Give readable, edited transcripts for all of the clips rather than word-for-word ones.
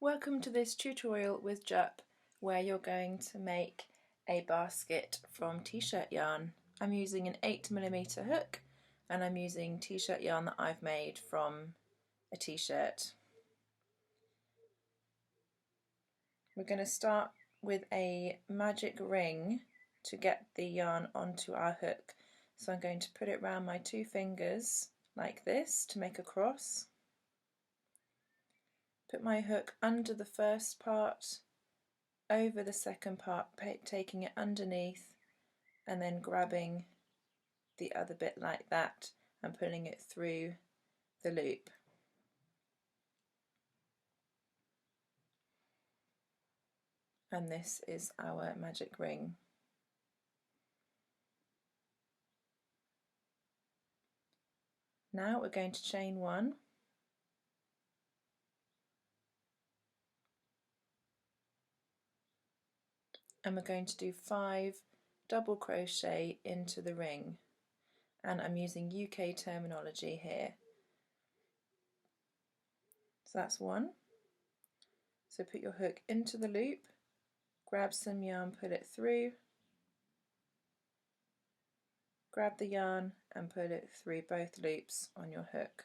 Welcome to this tutorial with Jup, where you're going to make a basket from t-shirt yarn. I'm using an 8mm hook and I'm using t-shirt yarn that I've made from a t-shirt. We're going to start with a magic ring to get the yarn onto our hook. So I'm going to put it around my two fingers like this to make a cross. Put my hook under the first part, over the second part, taking it underneath and then grabbing the other bit like that and pulling it through the loop. And this is our magic ring. Now we're going to chain one, and we're going to do 5 double crochet into the ring, and I'm using UK terminology here. So that's 1. So put your hook into the loop, grab some yarn, pull it through, grab the yarn and pull it through both loops on your hook.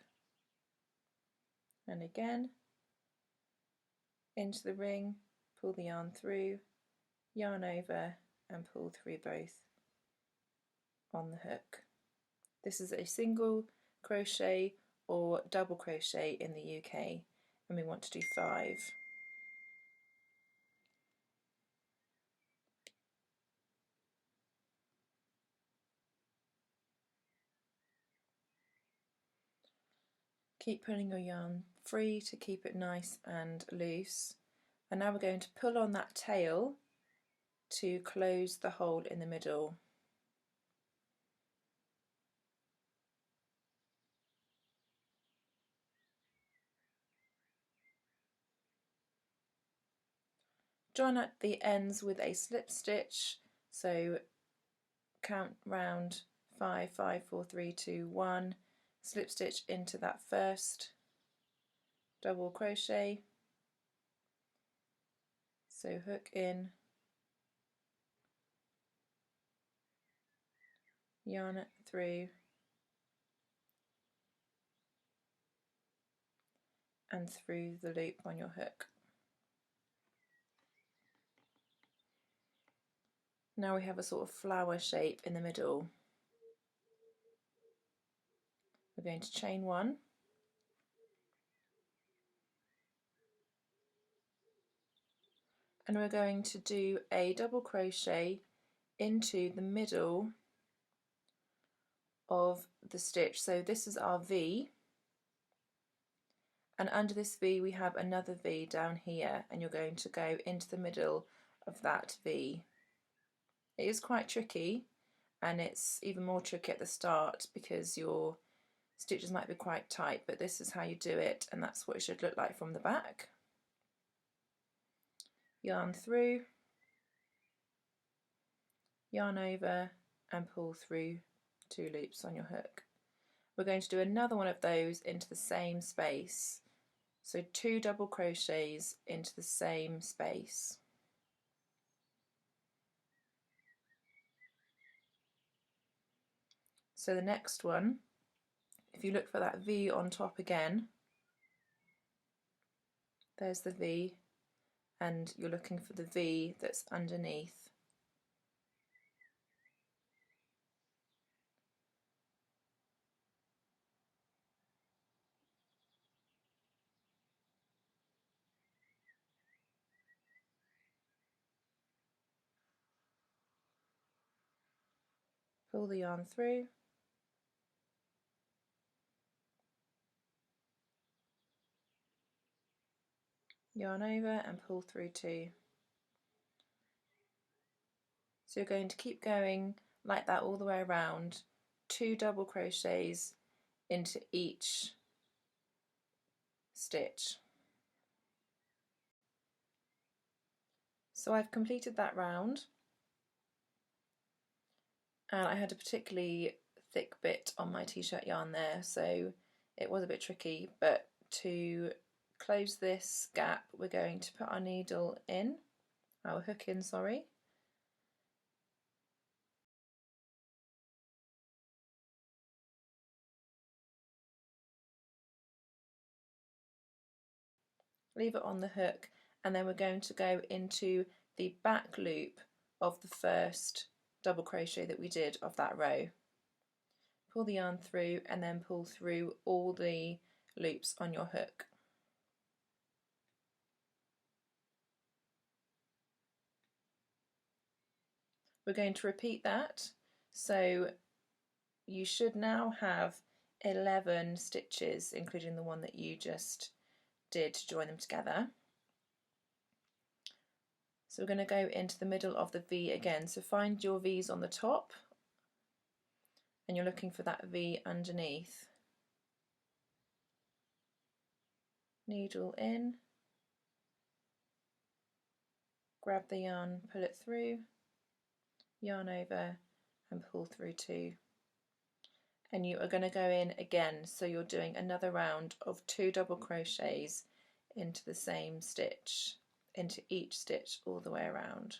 And again, into the ring, pull the yarn through, yarn over and pull through both on the hook. This is a single crochet or double crochet in the UK, and we want to do 5. Keep pulling your yarn free to keep it nice and loose. And now we're going to pull on that tail to close the hole in the middle. Join at the ends with a slip stitch, so count round 5, 5, 4, 3, 2, 1, slip stitch into that first double crochet, so hook in, yarn it through and through the loop on your hook. Now we have a sort of flower shape in the middle. We're going to chain 1, and we're going to do a double crochet into the middle of the stitch. So this is our V, and under this V we have another V down here, and you're going to go into the middle of that V. It is quite tricky, and it's even more tricky at the start because your stitches might be quite tight, but this is how you do it, and that's what it should look like from the back. Yarn through, yarn over and pull through 2 loops on your hook. We're going to do another one of those into the same space, so 2 double crochets into the same space. So the next one, if you look for that V on top again, there's the V, and you're looking for the V that's underneath. Pull the yarn through, yarn over and pull through 2. So you're going to keep going like that all the way around, 2 double crochets into each stitch. So I've completed that round, and I had a particularly thick bit on my t-shirt yarn there, so it was a bit tricky, but to close this gap, we're going to put our needle in, our hook in, sorry. Leave it on the hook, and then we're going to go into the back loop of the first double crochet that we did of that row. Pull the yarn through and then pull through all the loops on your hook. We're going to repeat that, so you should now have 11 stitches, including the one that you just did to join them together. So we're going to go into the middle of the V again, so find your V's on the top and you're looking for that V underneath. Needle in, grab the yarn, pull it through, yarn over and pull through 2. And you are going to go in again, so you're doing another round of 2 double crochets into the same stitch, into each stitch all the way around.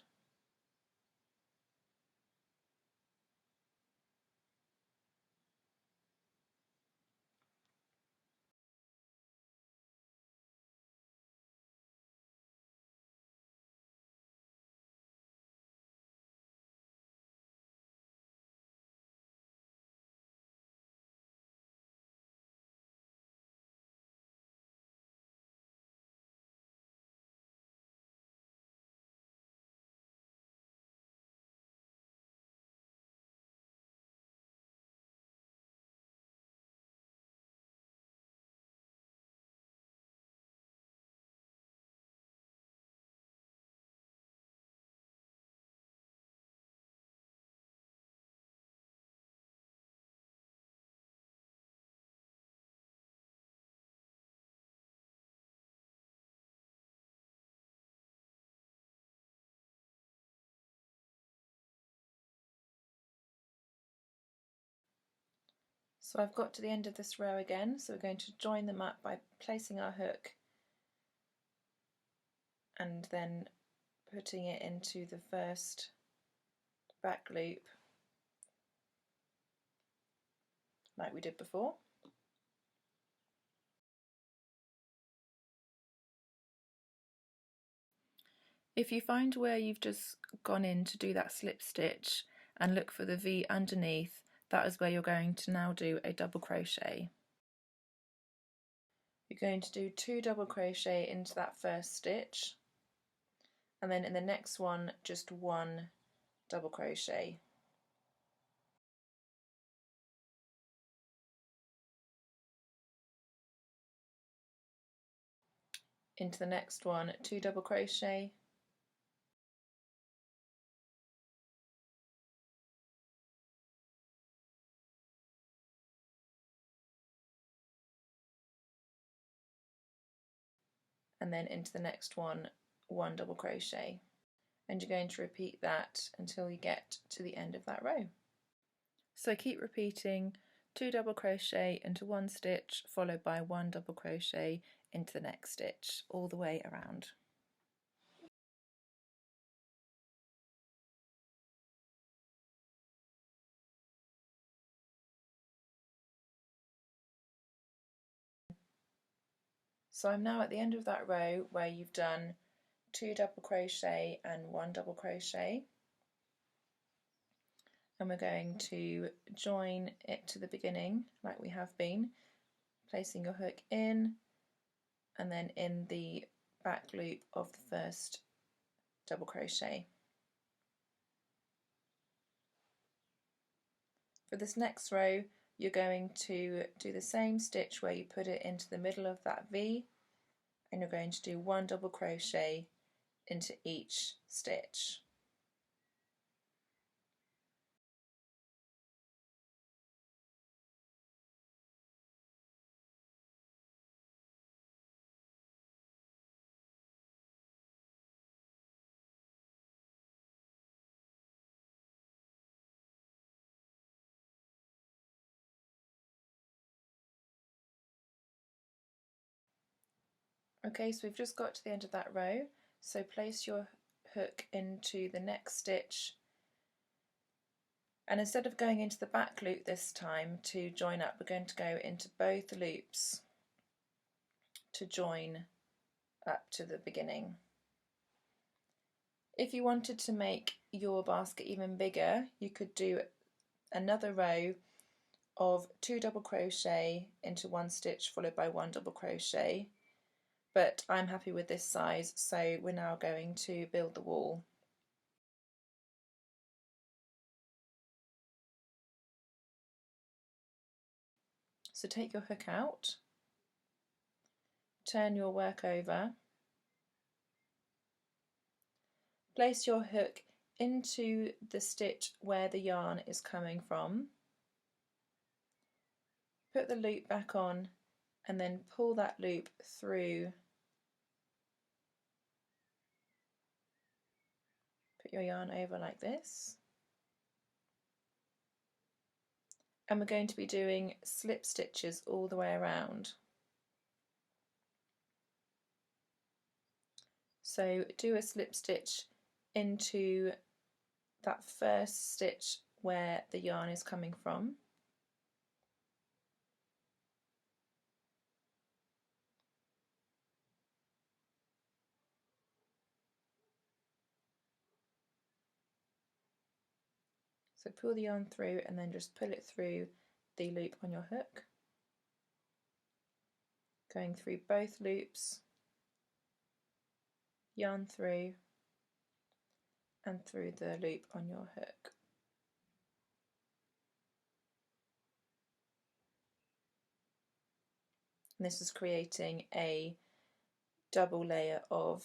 So I've got to the end of this row again, so we're going to join them up by placing our hook and then putting it into the first back loop like we did before. If you find where you've just gone in to do that slip stitch and look for the V underneath, that is where you're going to now do a double crochet. You're going to do 2 double crochet into that first stitch, and then in the next one just 1 double crochet. Into the next one 2 double crochet, and then into the next one 1 double crochet, and you're going to repeat that until you get to the end of that row. So keep repeating 2 double crochet into 1 stitch followed by 1 double crochet into the next stitch all the way around. So I'm now at the end of that row where you've done 2 double crochet and 1 double crochet, and we're going to join it to the beginning like we have been, placing your hook in and then in the back loop of the first double crochet. For this next row you're going to do the same stitch where you put it into the middle of that V, and you're going to do 1 double crochet into each stitch. Okay, so we've just got to the end of that row, so place your hook into the next stitch, and instead of going into the back loop this time to join up, we're going to go into both loops to join up to the beginning. If you wanted to make your basket even bigger, you could do another row of 2 double crochet into 1 stitch followed by 1 double crochet, but I'm happy with this size, so we're now going to build the wall. So take your hook out, turn your work over, place your hook into the stitch where the yarn is coming from, put the loop back on, and then pull that loop through. Put your yarn over like this, and we're going to be doing slip stitches all the way around. So do a slip stitch into that first stitch where the yarn is coming from, so pull the yarn through and then just pull it through the loop on your hook, going through both loops, yarn through and through the loop on your hook. And this is creating a double layer of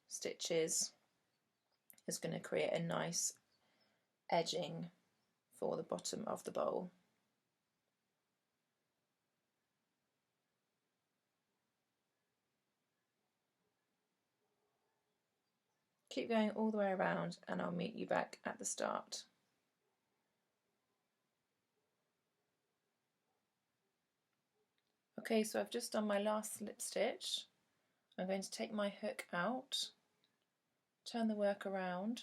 stitches. It's going to create a nice edging for the bottom of the bowl. Keep going all the way around and I'll meet you back at the start. Okay, so I've just done my last slip stitch. I'm going to take my hook out, turn the work around,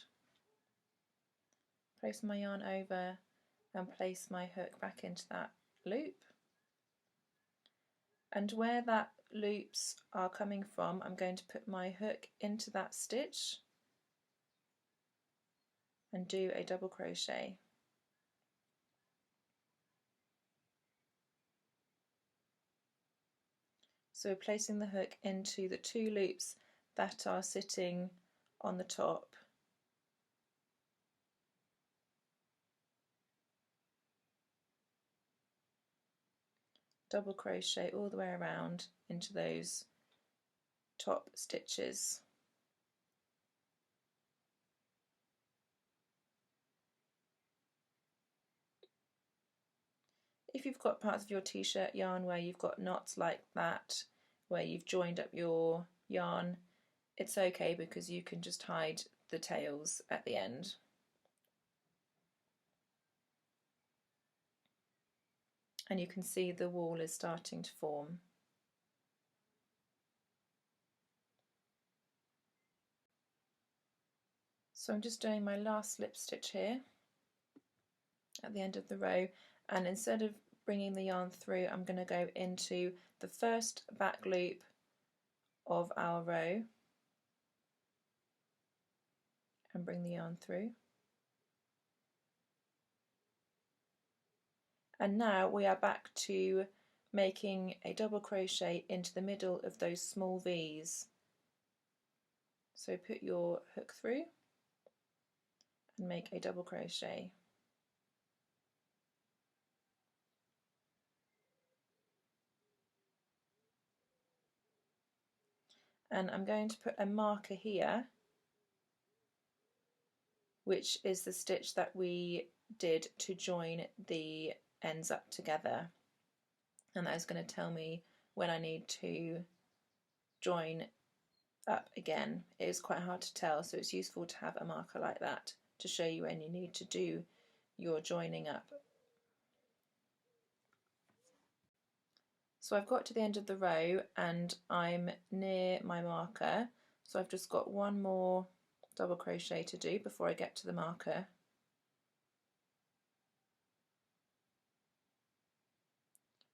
place my yarn over and place my hook back into that loop. And where that loops are coming from, I'm going to put my hook into that stitch and do a double crochet. So we're placing the hook into the 2 loops that are sitting on the top. Double crochet all the way around into those top stitches. If you've got parts of your t-shirt yarn where you've got knots like that, where you've joined up your yarn, it's okay because you can just hide the tails at the end. And you can see the wall is starting to form. So I'm just doing my last slip stitch here at the end of the row, and instead of bringing the yarn through, I'm going to go into the first back loop of our row and bring the yarn through. And now we are back to making a double crochet into the middle of those small V's. So put your hook through and make a double crochet. And I'm going to put a marker here, which is the stitch that we did to join the ends up together, and that is going to tell me when I need to join up again. It is quite hard to tell, so it's useful to have a marker like that to show you when you need to do your joining up. So I've got to the end of the row and I'm near my marker, so I've just got one more double crochet to do before I get to the marker.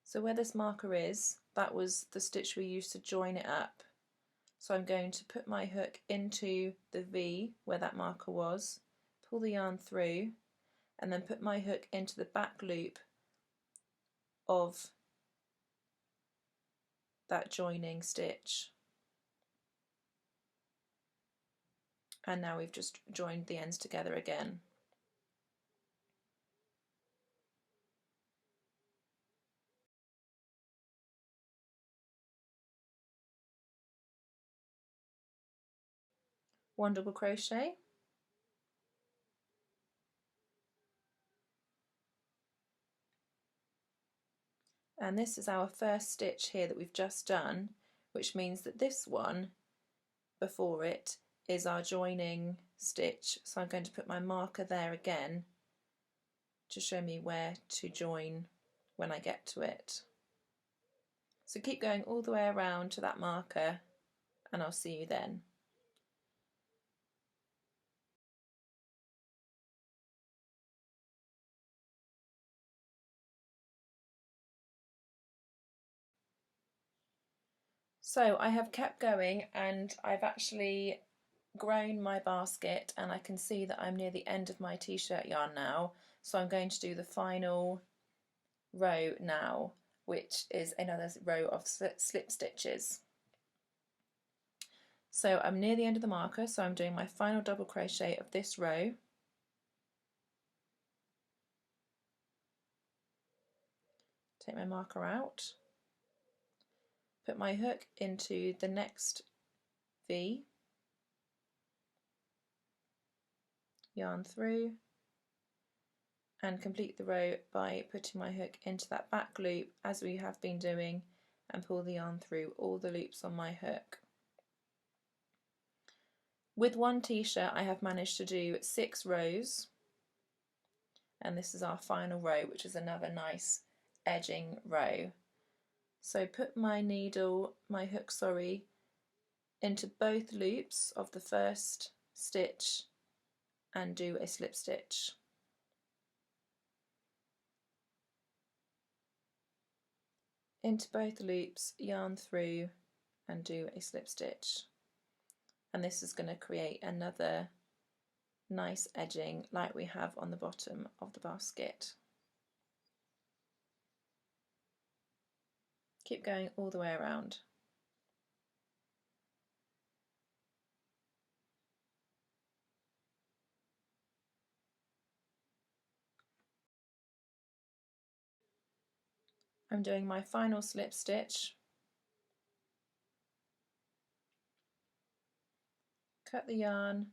So where this marker is, that was the stitch we used to join it up. So I'm going to put my hook into the V where that marker was, pull the yarn through, and then put my hook into the back loop of that joining stitch. And now we've just joined the ends together again. One double crochet, and this is our first stitch here that we've just done, which means that this one before it is our joining stitch. So I'm going to put my marker there again to show me where to join when I get to it. So keep going all the way around to that marker and I'll see you then. So I have kept going and I've actually grown my basket and I can see that I'm near the end of my t-shirt yarn now, so I'm going to do the final row now, which is another row of slip stitches. So I'm near the end of the marker, so I'm doing my final double crochet of this row. Take my marker out, put my hook into the next V, yarn through, and complete the row by putting my hook into that back loop as we have been doing and pull the yarn through all the loops on my hook. With one t-shirt I have managed to do 6 rows, and this is our final row, which is another nice edging row. So put my needle, my hook, sorry, into both loops of the first stitch and do a slip stitch. Into both loops, yarn through and do a slip stitch. And this is going to create another nice edging like we have on the bottom of the basket. Keep going all the way around. I'm doing my final slip stitch, cut the yarn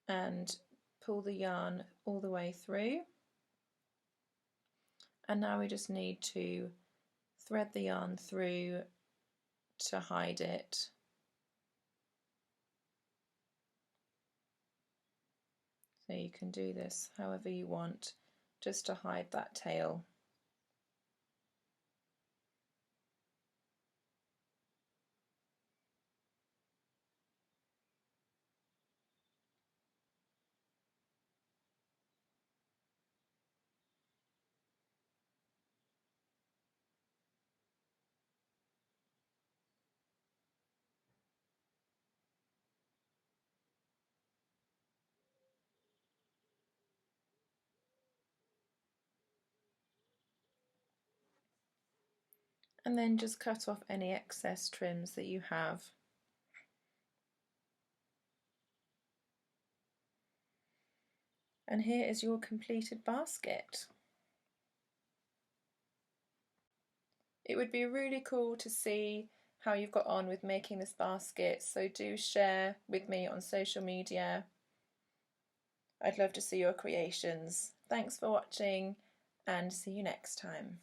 and pull the yarn all the way through, and now we just need to thread the yarn through to hide it. So you can do this however you want, just to hide that tail. And then just cut off any excess trims that you have. And here is your completed basket. It would be really cool to see how you've got on with making this basket, so do share with me on social media. I'd love to see your creations. Thanks for watching and see you next time.